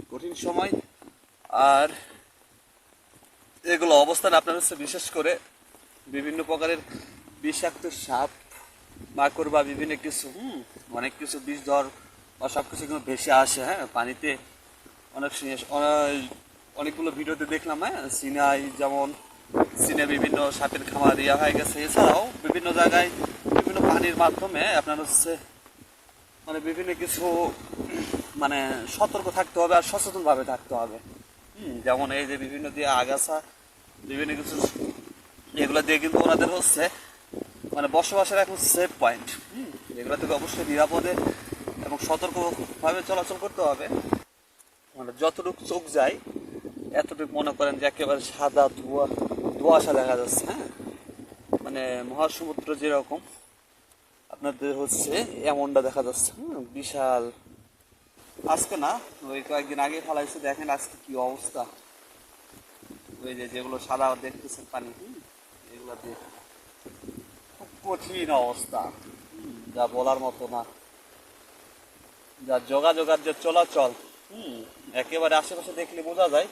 কঠিন সময়। আর এগুলো অবস্থান আপনার হচ্ছে বিশেষ করে বিভিন্ন প্রকারের বিষাক্ত সাপ, মাকড় বা বিভিন্ন কিছু অনেক কিছু বিষধর বা সব কিছু কিন্তু ভেসে আসে পানিতে। অনেকগুলো ভিডিওতে দেখলাম চীনায় যেমন চীনে বিভিন্ন সাপের খামার হয়ে গেছে। এছাড়াও বিভিন্ন জায়গায় বিভিন্ন পানির মাধ্যমে আপনার হচ্ছে বিভিন্ন কিছু সতর্ক থাকতে হবে আর সচেতনভাবে থাকতে হবে। যেমন এই যে বিভিন্ন দিয়ে আগাছা বিভিন্ন কিছু এগুলো দিয়ে কিন্তু ওনাদের হচ্ছে বসবাসের এখন সেফ পয়েন্ট। এগুলো থেকে অবশ্যই নিরাপদে এবং সতর্কভাবে চলাচল করতে হবে। যতটুকু চোখ যায় এতটুকু মনে করেন যে একেবারে সাদা ধোঁয়াশা দেখা যাচ্ছে। মহাসমুদ্র যেরকম আপনাদের হচ্ছে এমনটা দেখা যাচ্ছে। বিশাল আজকে না, ওই কয়েকদিন আগে ফেলাইছে, দেখেন আজকে কি অবস্থা। ওই যেগুলো সাদা দেখতেছেন পানি, এগুলো দিয়ে খুব কঠিন অবস্থা, যা বলার মতো না। যা যোগাযোগের যে চলাচল একেবারে আশেপাশে দেখলে বোঝা যায়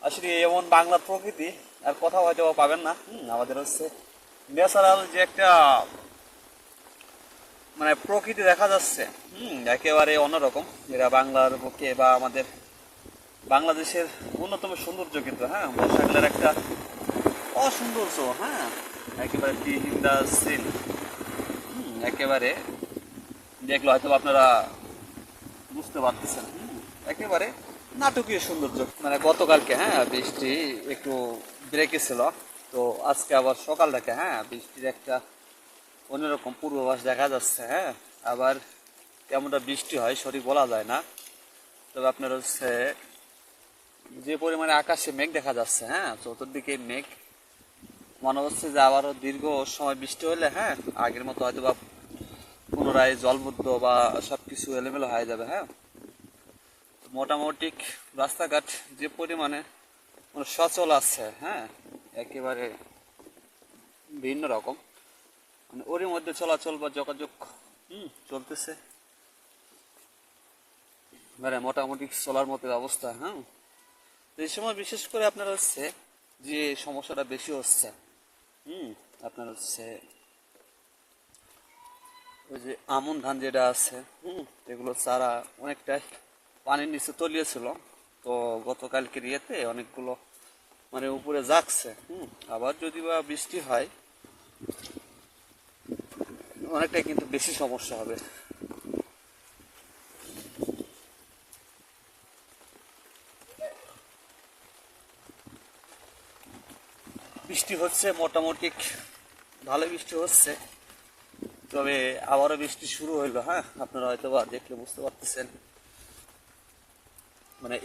আসলে এমন বাংলার প্রকৃতি আর কোথাও হয়তো পাবেন না। আমাদের হচ্ছে ন্যাচারাল যে একটা প্রকৃতি দেখা যাচ্ছে একেবারে অন্যরকম। এরা বাংলার বুকে বা আমাদের বাংলাদেশের অন্যতম সৌন্দর্য কিন্তু বর্ষাকালের একটা অসৌন্দর্য একেবারে বিহীনদা সিন। একেবারে দেখলো হয়তো আপনারা বুঝতে পারতেছেন, একেবারে নাটকীয় সৌন্দর্য। গতকালকে বৃষ্টি একটু ব্রেকে ছিল, তো আজকে আবার সকাল থেকে বৃষ্টির একটা অন্যরকম পূর্বাভাস দেখা যাচ্ছে। আবার কেমনটা বৃষ্টি হয় সঠিক বলা যায় না, তবে আপনার হচ্ছে যে পরিমাণে আকাশে মেঘ দেখা যাচ্ছে চতুর্দিকে মেঘ, মনে হচ্ছে যে আবারও দীর্ঘ সময় বৃষ্টি হলে আগের মতো হয়তো বা পুনরায় জলমুদ্ধ বা সবকিছু এলোমেলো হয়ে যাবে। মোটামুটি রাস্তাঘাট যে পরিমাণে সচল আছে একেবারে ভিন্ন রকম, ওরই মধ্যে চলাচল বা যোগাযোগ চলতেছে মোটামুটি চলার মতো অবস্থা। এই সময় বিশেষ করে আপনার হচ্ছে যে সমস্যাটা বেশি হচ্ছে আপনার হচ্ছে ওই যে আমন ধান যেটা আছে এগুলো চারা অনেকটাই পানির নিচে তলিয়েছিল, তো গতকালকের ইয়েতে অনেকগুলো উপরে যাচ্ছে। আবার যদি বা বৃষ্টি হয় অনেকটাই কিন্তু বেশি সমস্যা হবে। বৃষ্টি হচ্ছে মোটামুটি ভালো বৃষ্টি হচ্ছে, তবে আবারও বৃষ্টি শুরু হইলো। আপনারা হয়তো বা দেখলে বুঝতে পারতেছেন,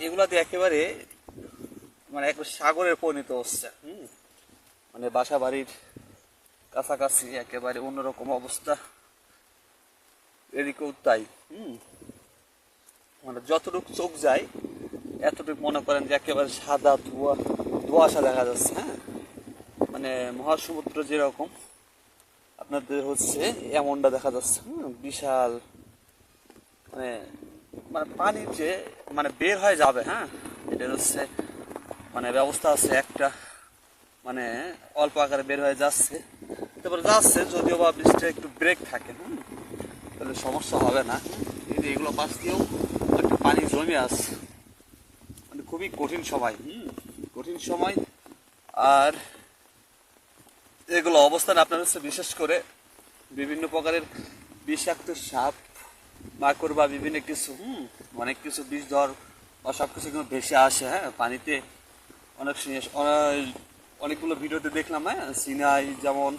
এগুলা দিয়ে একেবারে একবার সাগরের পরিণত হচ্ছে। বাসা বাড়ির কাছাকাছি একেবারে অন্যরকম অবস্থা, এদিকেও তাই। যতটুকু চোখ যায় এতটুকু মনে করেন যে একেবারে সাদা ধোঁয়াশা দেখা যাচ্ছে। মহাসমুদ্র যেরকম আপনাদের হচ্ছে এমনটা দেখা যাচ্ছে। বিশাল পানির যে বের হয়ে যাবে এটা হচ্ছে ব্যবস্থা আছে একটা, অল্প আকারে বের হয়ে যাচ্ছে, তারপরে যাচ্ছে, যদিও বা বৃষ্টির একটু ব্রেক থাকে তাহলে সমস্যা হবে না। কিন্তু এগুলো পাশ দিয়েও একটা পানি জমে আছে, খুবই কঠিন সময় কঠিন সময়। আর এগুলো অবস্থান আপনার হচ্ছে বিশেষ করে বিভিন্ন প্রকারের বিষাক্ত সাপ, মাকড় বা বিভিন্ন কিছু অনেক কিছু বিষধর বা সব কিছু কিন্তু ভেসে আসে পানিতে। অনেকগুলো ভিডিওতে দেখলাম চীনায় যেমন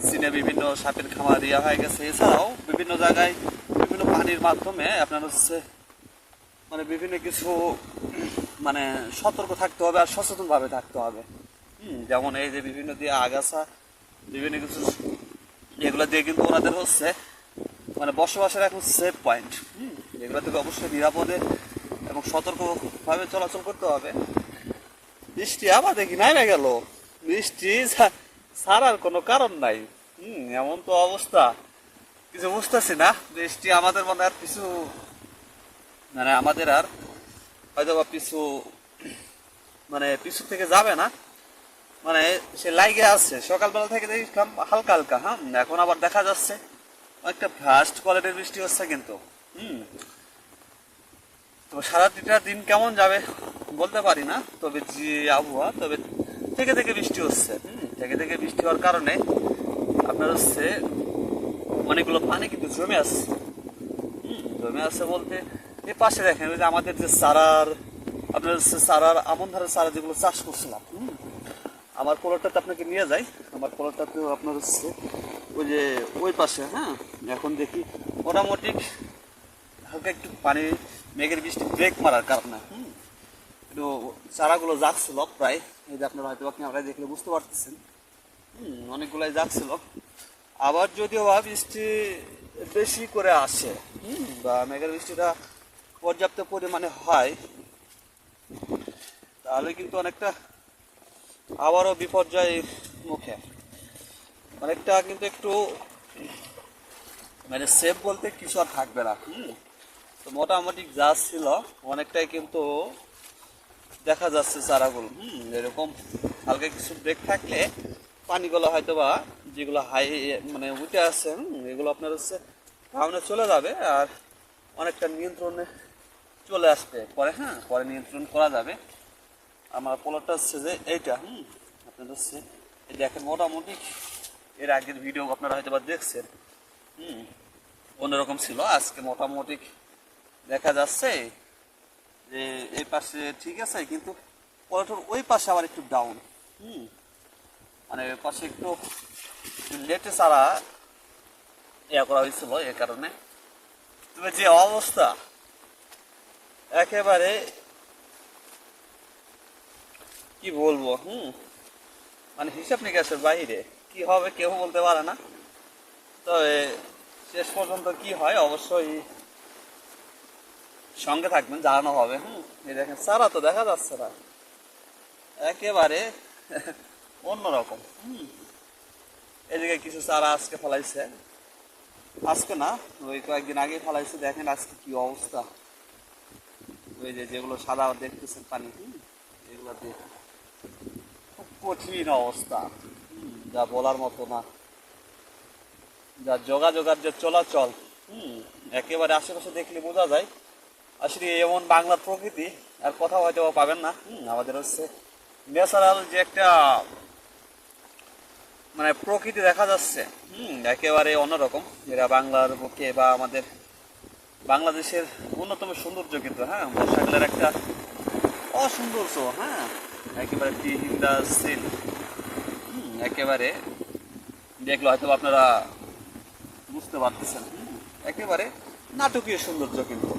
চীনে বিভিন্ন সাপের খামার হয়ে গেছে। এছাড়াও বিভিন্ন জায়গায় বিভিন্ন পানির মাধ্যমে আপনার হচ্ছে বিভিন্ন কিছু সতর্ক থাকতে হবে আর সচেতনভাবে থাকতে হবে। যেমন এই যে বিভিন্ন দিয়ে আগাছা বিভিন্ন কিছু এগুলো দিয়ে কিন্তু ওনাদের হচ্ছে বসবাসের এখন সেফ পয়েন্ট। এগুলো থেকে অবশ্যই নিরাপদে এবং সতর্কভাবে চলাচল করতে হবে। বৃষ্টি আবার দেখি নাই গেল, বৃষ্টি ছাড়ার কোনো কারণ নাই। এমন তো অবস্থা, কিছু বুঝতেছি না। বৃষ্টি আমাদের মনে আর কিছু আমাদের আর হয়তো বা পিছু মানে পিছু থেকে যাবে না, মানে সে লাইগে আছে। সকালবেলা থেকে দেখলাম হালকা হালকা, হ্যাঁ এখন আবার দেখা যাচ্ছে একটা ফার্স্ট কোয়ালিটির বৃষ্টি হচ্ছে কিন্তু। হুম তো সারাটা দিন কেমন যাবে বলতে পারি না, তবে যে আবহাওয়া, তবে থেকে থেকে বৃষ্টি হচ্ছে। থেকে থেকে বৃষ্টি হওয়ার কারণে আপনার হচ্ছে অনেকগুলো পানি কিন্তু জমে আসছে। জমে আছে বলতে এই পাশে দেখেন ওই যে আমাদের যে চারার, আপনার হচ্ছে চারার আমন ধারের চারা যেগুলো চাষ করছিলাম, আমার পোলরটাতে আপনাকে নিয়ে যাই। আমার পোলরটাতেও আপনার হচ্ছে ওই যে ওই পাশে, হ্যাঁ এখন দেখি মোটামুটি হালকা একটু পানি, মেঘের বৃষ্টি ব্রেক মারার কারণে একটু চারাগুলো যাচ্ছিল প্রায়। এই যে আপনারা হয়তো ক্যামেরা দেখলে বুঝতে পারতেছেন, অনেকগুলাই যাচ্ছিল। আবার যদিও বা বৃষ্টি বেশি করে আসে, বা মেঘের বৃষ্টিটা পর্যাপ্ত পরিমাণে হয়, তাহলে কিন্তু অনেকটা আবারও বিপর্যয়ের মুখে, অনেকটা কিন্তু একটু মানে সেফ বলতে কিছু আর থাকবে না। তো মোটামুটি যা ছিল অনেকটাই কিন্তু দেখা যাচ্ছে চারাগুলো। এরকম হালকা কিছু ব্রেক থাকলে পানিগুলো হয়তো বা যেগুলো হাই মানে উঠে আছে, এগুলো আপনার হচ্ছে গ্রাউন্ডে চলে যাবে আর অনেকটা নিয়ন্ত্রণে চলে আসবে পরে, হ্যাঁ পরে নিয়ন্ত্রণ করা যাবে। আমার পোলারটা হচ্ছে যে এইটা, আপনার হচ্ছে এই দেখেন মোটামুটি এর আগের ভিডিও আপনারা হয়তো বা দেখছেন, অন্যরকম ছিল। আজকে মোটামুটি দেখা যাচ্ছে যে এই পাশে ঠিক আছে, কিন্তু পোলারটার ওই পাশে আবার একটু ডাউন, মানে ওই পাশে একটু লেটে ছাড়া ইয়া করা হয়েছিল, এ কারণে। তবে যে অবস্থা একেবারে কি বলবো, মানে হিসাব নিকাশের বাইরে, কি হবে কেউ বলতে পারে না। তবে শেষ পর্যন্ত কি হয় অবশ্যই সঙ্গে থাকবেন, জানানো হবে। এই দেখেন চারা তো দেখা যাচ্ছে না, একেবারে অন্যরকম। এদিকে কিছু চারা আজকে ফলাইছে, আজকে না ওই কয়েকদিন আগে ফলাইছে। দেখেন আজকে কি অবস্থা, ওই যে যেগুলো সাদা দেখতেছেন পানি, এগুলোতে খুব কঠিন অবস্থা, যা বলার মতো না। যা যোগাযোগার যে চলাচল, একেবারে আশেপাশে দেখলে বোঝা যায় আসলে এমন বাংলার প্রকৃতি আর কোথাও হয়তো পাবেন না। আমাদের হচ্ছে ন্যাচারাল যে একটা মানে প্রকৃতি দেখা যাচ্ছে, একেবারে অন্যরকম, যেটা বাংলার বুকে বা আমাদের বাংলাদেশের অন্যতম সৌন্দর্য কিন্তু, হ্যাঁ বর্ষাকালের একটা অসৌন্দর্য, হ্যাঁ একেবারে টিহিন্দা সিল, একেবারে দেখলো হয়তো আপনারা বুঝতে পারতেছেন, একেবারে নাটকীয় সৌন্দর্য কিন্তু।